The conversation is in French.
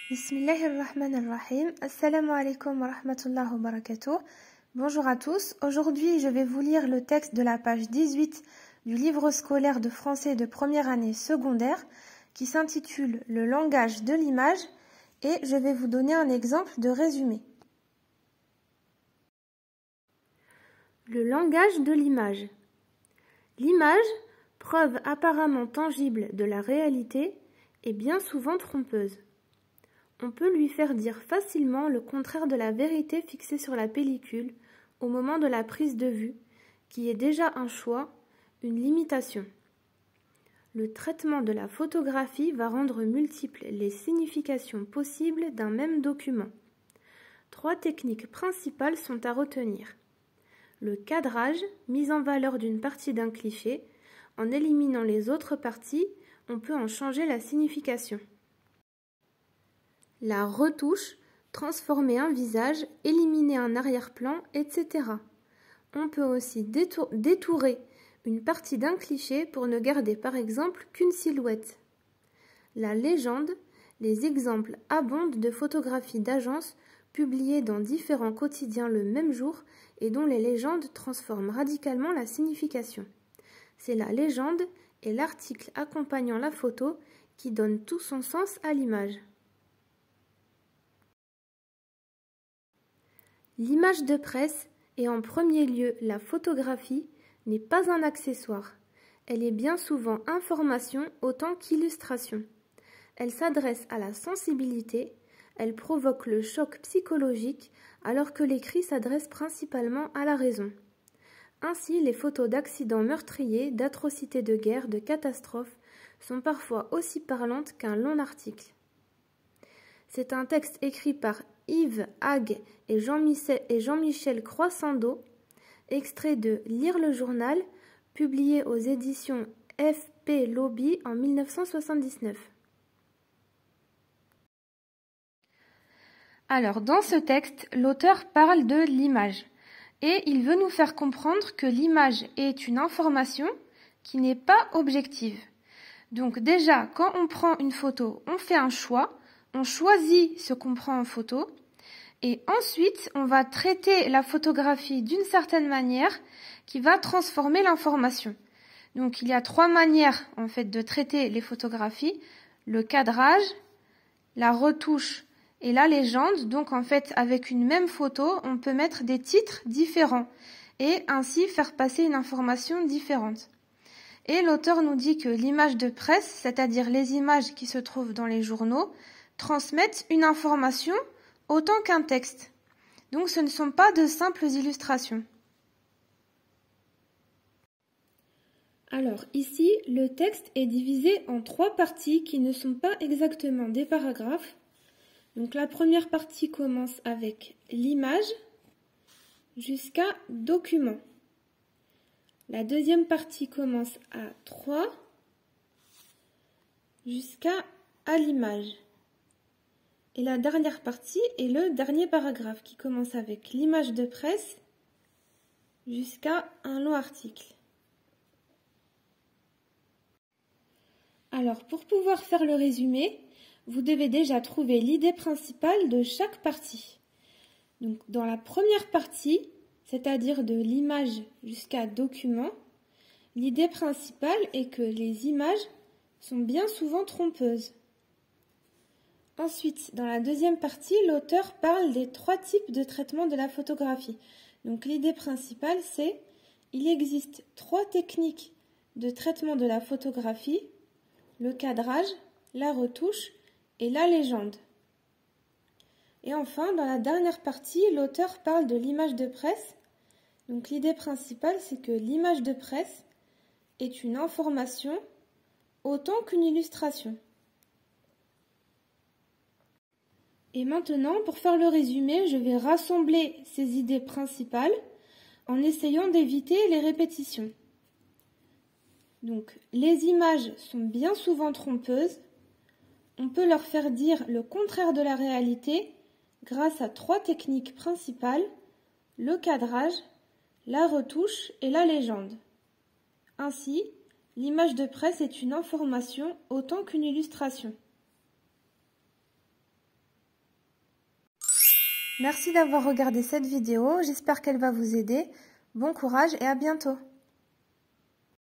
Bismillahirrahmanirrahim. Assalamu alaikum wa rahmatullahi wa barakatuh. Bonjour à tous. Aujourd'hui, je vais vous lire le texte de la page 18 du livre scolaire de français de première année secondaire qui s'intitule Le langage de l'image et je vais vous donner un exemple de résumé. Le langage de l'image. L'image, preuve apparemment tangible de la réalité, est bien souvent trompeuse. On peut lui faire dire facilement le contraire de la vérité fixée sur la pellicule au moment de la prise de vue, qui est déjà un choix, une limitation. Le traitement de la photographie va rendre multiples les significations possibles d'un même document. 3 techniques principales sont à retenir. Le cadrage, mise en valeur d'une partie d'un cliché. En éliminant les autres parties, on peut en changer la signification. La retouche, transformer un visage, éliminer un arrière-plan, etc. On peut aussi détourer une partie d'un cliché pour ne garder par exemple qu'une silhouette. La légende, les exemples abondent de photographies d'agence publiées dans différents quotidiens le même jour et dont les légendes transforment radicalement la signification. C'est la légende et l'article accompagnant la photo qui donnent tout son sens à l'image. L'image de presse, et en premier lieu la photographie, n'est pas un accessoire. Elle est bien souvent information autant qu'illustration. Elle s'adresse à la sensibilité, elle provoque le choc psychologique alors que l'écrit s'adresse principalement à la raison. Ainsi, les photos d'accidents meurtriers, d'atrocités de guerre, de catastrophes sont parfois aussi parlantes qu'un long article. C'est un texte écrit par Yves Hague et Jean-Michel Croissando, extrait de Lire le journal, publié aux éditions F.P. Lobby en 1979. Alors, dans ce texte, l'auteur parle de l'image et il veut nous faire comprendre que l'image est une information qui n'est pas objective. Donc déjà, quand on prend une photo, on fait un choix. On choisit ce qu'on prend en photo et ensuite on va traiter la photographie d'une certaine manière qui va transformer l'information. Donc il y a 3 manières en fait de traiter les photographies, le cadrage, la retouche et la légende. Donc en fait avec une même photo on peut mettre des titres différents et ainsi faire passer une information différente. Et l'auteur nous dit que l'image de presse, c'est-à-dire les images qui se trouvent dans les journaux, transmettent une information autant qu'un texte. Donc ce ne sont pas de simples illustrations. Alors ici, le texte est divisé en 3 parties qui ne sont pas exactement des paragraphes. Donc la première partie commence avec l'image jusqu'à document. La deuxième partie commence à 3 jusqu'à à l'image. Et la dernière partie est le dernier paragraphe qui commence avec l'image de presse jusqu'à un long article. Alors, pour pouvoir faire le résumé, vous devez déjà trouver l'idée principale de chaque partie. Donc, dans la première partie, c'est-à-dire de l'image jusqu'à document, l'idée principale est que les images sont bien souvent trompeuses. Ensuite, dans la deuxième partie, l'auteur parle des 3 types de traitement de la photographie. Donc l'idée principale, c'est il existe 3 techniques de traitement de la photographie, le cadrage, la retouche et la légende. Et enfin, dans la dernière partie, l'auteur parle de l'image de presse. Donc l'idée principale, c'est que l'image de presse est une information autant qu'une illustration. Et maintenant, pour faire le résumé, je vais rassembler ces idées principales en essayant d'éviter les répétitions. Donc, les images sont bien souvent trompeuses. On peut leur faire dire le contraire de la réalité grâce à 3 techniques principales, le cadrage, la retouche et la légende. Ainsi, l'image de presse est une information autant qu'une illustration. Merci d'avoir regardé cette vidéo, j'espère qu'elle va vous aider. Bon courage et à bientôt!